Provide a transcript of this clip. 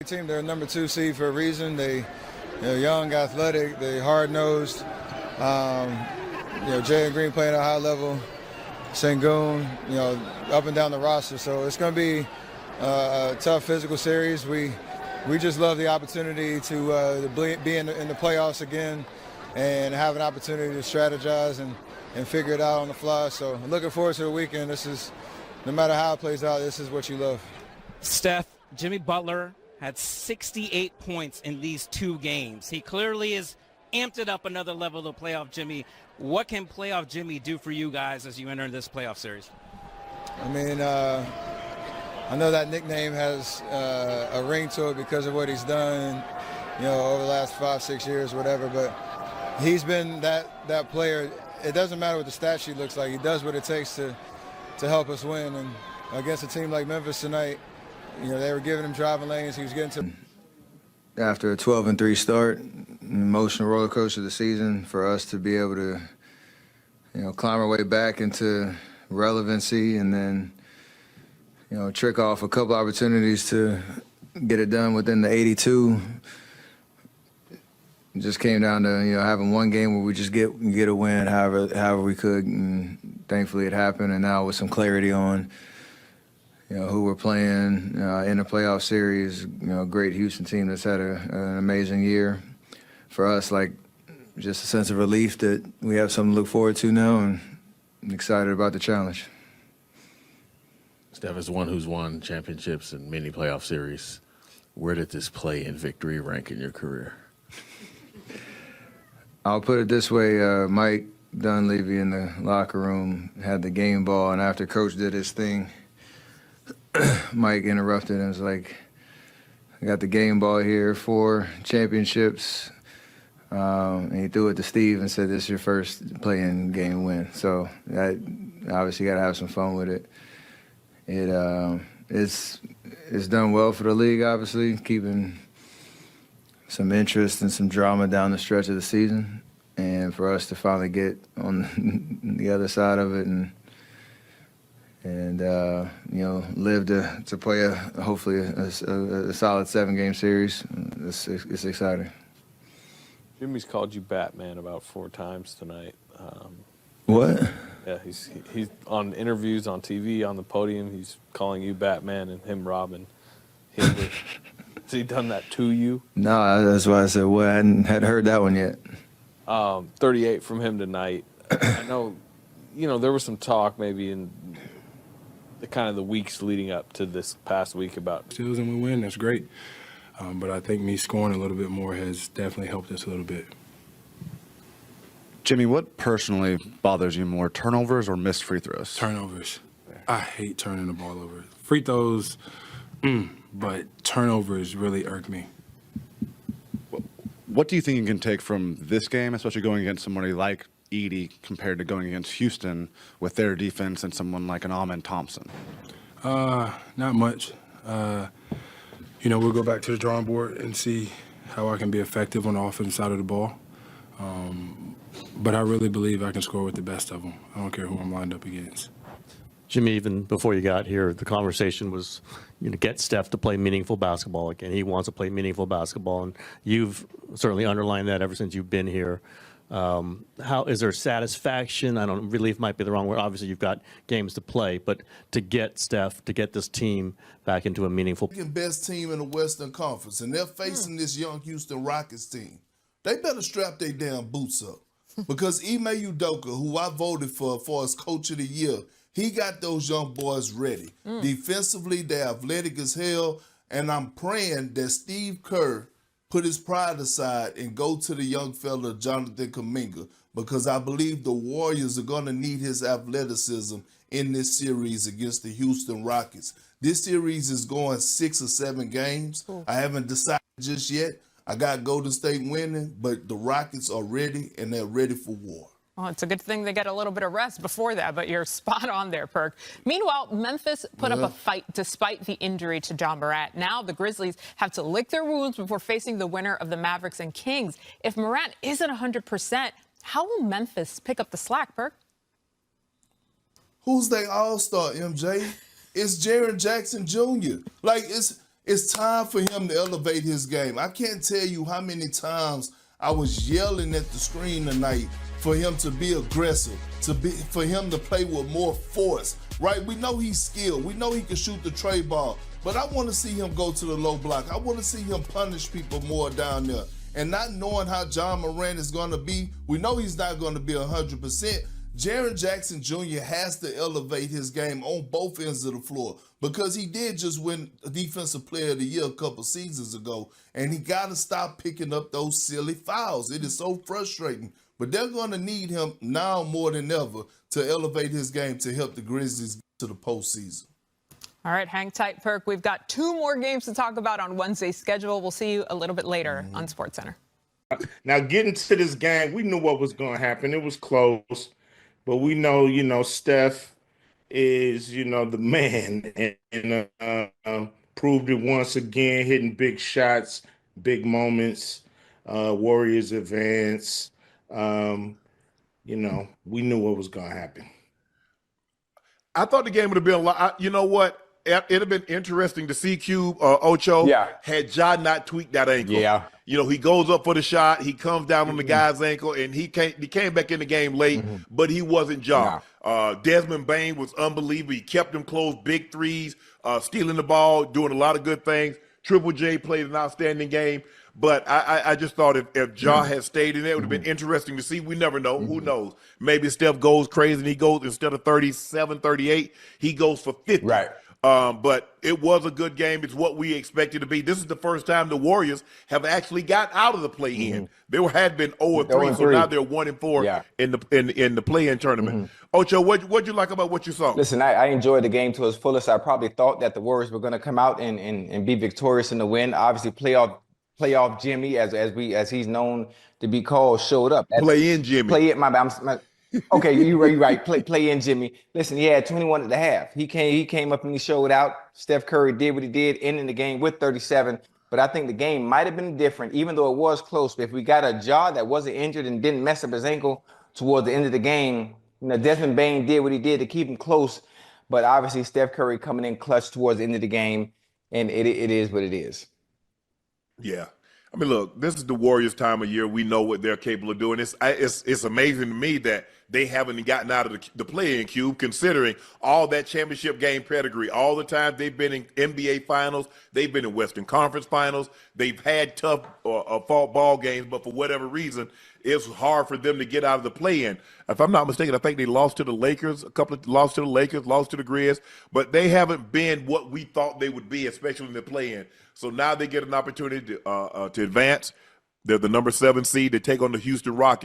Team, they're number 2 seed for a reason. They're young, athletic, they're hard-nosed. Jalen Green playing at a high level, Sengun, up and down the roster. So it's going to be a tough physical series. We just love the opportunity to be in the playoffs again and have an opportunity to strategize and figure it out on the fly. So I'm looking forward to the weekend. No matter how it plays out, this is what you love. Steph, Jimmy Butler had 68 points in these 2 games. He clearly is amped it up another level to playoff Jimmy. What can playoff Jimmy do for you guys as you enter this playoff series? I mean, I know that nickname has a ring to it because of what he's done, over the last 5-6 years, whatever. But he's been that player. It doesn't matter what the stat sheet looks like. He does what it takes to help us win. And against a team like Memphis tonight, they were giving him driving lanes. He was getting to. After a 12-3 start, an emotional roller coaster of the season, for us to be able to, climb our way back into relevancy and then, trick off a couple opportunities to get it done within the 82. It just came down to, having one game where we just get a win however we could, and thankfully it happened. And now with some clarity on, who we're playing in the playoff series, great Houston team that's had an amazing year. For us, just a sense of relief that we have something to look forward to now, and I'm excited about the challenge. Steph, as one who's won championships in many playoff series, where did this play in victory rank in your career? I'll put it this way, Mike Dunleavy in the locker room had the game ball, and after Coach did his thing, Mike interrupted and was like, I got the game ball here, 4 championships. And he threw it to Steve and said, this is your first play-in game win. So that obviously got to have some fun with it. It's done well for the league, obviously, keeping some interest and some drama down the stretch of the season. And for us to finally get on the other side of it and live to play hopefully a solid 7-game series, it's exciting. Jimmy's called you Batman about 4 times tonight. What? Yeah, he's on interviews on TV, on the podium. He's calling you Batman and him Robin. Has he done that to you? No, that's why I said, well, I hadn't heard that one yet. 38 from him tonight. I know, there was some talk maybe in the weeks leading up to this past week about steals and we win. That's great. But I think me scoring a little bit more has definitely helped us a little bit. Jimmy, what personally bothers you more, turnovers or missed free throws? Turnovers. I hate turning the ball over. Free throws, but turnovers really irk me. What do you think you can take from this game, especially going against somebody like Edey compared to going against Houston with their defense and someone like an Amen Thompson? Not much. We'll go back to the drawing board and see how I can be effective on the offensive side of the ball. But I really believe I can score with the best of them. I don't care who I'm lined up against. Jimmy, even before you got here, the conversation was, get Steph to play meaningful basketball again. He wants to play meaningful basketball, and you've certainly underlined that ever since you've been here. How is there satisfaction? I don't know, relief might be the wrong word. Obviously, you've got games to play, but to get Steph, to get this team back into a meaningful. Best team in the Western Conference, and they're facing this young Houston Rockets team. They better strap their damn boots up because Ime Udoka, who I voted for as Coach of the Year, he got those young boys ready. Defensively, they're athletic as hell, and I'm praying that Steve Kerr put his pride aside and go to the young fella, Jonathan Kuminga, because I believe the Warriors are going to need his athleticism in this series against the Houston Rockets. This series is going 6 or 7 games. I haven't decided just yet. I got Golden State winning, but the Rockets are ready, and they're ready for war. Well, it's a good thing they get a little bit of rest before that, but you're spot on there, Perk. Meanwhile, Memphis put up a fight despite the injury to John Morant. Now the Grizzlies have to lick their wounds before facing the winner of the Mavericks and Kings. If Morant isn't 100%, how will Memphis pick up the slack, Perk? Who's their all-star, MJ? It's Jaren Jackson Jr. It's time for him to elevate his game. I can't tell you how many times I was yelling at the screen tonight for him to be aggressive, for him to play with more force, right? We know he's skilled. We know he can shoot the tray ball, but I want to see him go to the low block. I want to see him punish people more down there. And not knowing how John Morant is going to be, we know he's not going to be 100%. Jaren Jackson Jr. has to elevate his game on both ends of the floor because he did just win Defensive Player of the Year a couple seasons ago, and he got to stop picking up those silly fouls. It is so frustrating. But they're going to need him now more than ever to elevate his game to help the Grizzlies get to the postseason. All right, hang tight, Perk. We've got 2 more games to talk about on Wednesday's schedule. We'll see you a little bit later on SportsCenter. Now, getting to this game, we knew what was going to happen. It was close. But we know, Steph is, the man, and proved it once again, hitting big shots, big moments, Warriors advance. We knew what was going to happen. I thought the game would have been a lot. You know what? It'd have been interesting to see Cube Ocho had Ja not tweaked that ankle. Yeah. He goes up for the shot. He comes down on the guy's ankle, and he came back in the game late, but he wasn't Ja. Desmond Bain was unbelievable. He kept him close, big threes, stealing the ball, doing a lot of good things. Triple J played an outstanding game. But I just thought if Ja had stayed in there, it would have been interesting to see. We never know. Who knows? Maybe Steph goes crazy and he goes, instead of 37, 38, he goes for 50. Right. But it was a good game. It's what we expected to be. This is the first time the Warriors have actually got out of the play-in. They had been 0-3, so now they're 1-4 in the play-in tournament. Ocho, what'd you like about what you saw? Listen, I enjoyed the game to its fullest. I probably thought that the Warriors were going to come out and be victorious in the win. Obviously, playoff Jimmy, as he's known to be called, showed up. Play-in Jimmy. Okay, you're right. Play in Jimmy. Listen, he had 21 at the half. He came up and he showed out. Steph Curry did what he did, ending the game with 37. But I think the game might have been different, even though it was close. But if we got a Ja that wasn't injured and didn't mess up his ankle towards the end of the game, Desmond Bain did what he did to keep him close. But obviously, Steph Curry coming in clutch towards the end of the game, and it is what it is. Yeah. I mean, look, this is the Warriors' time of year. We know what they're capable of doing. It's amazing to me that they haven't gotten out of the play-in cube, considering all that championship game pedigree, all the time they've been in NBA finals, they've been in Western Conference finals, they've had tough fall ball games, but for whatever reason, it's hard for them to get out of the play-in. If I'm not mistaken, I think they lost to the Lakers, lost to the Grizz, but they haven't been what we thought they would be, especially in the play-in. So now they get an opportunity to advance. They're the number 7 seed. They take on the Houston Rockets.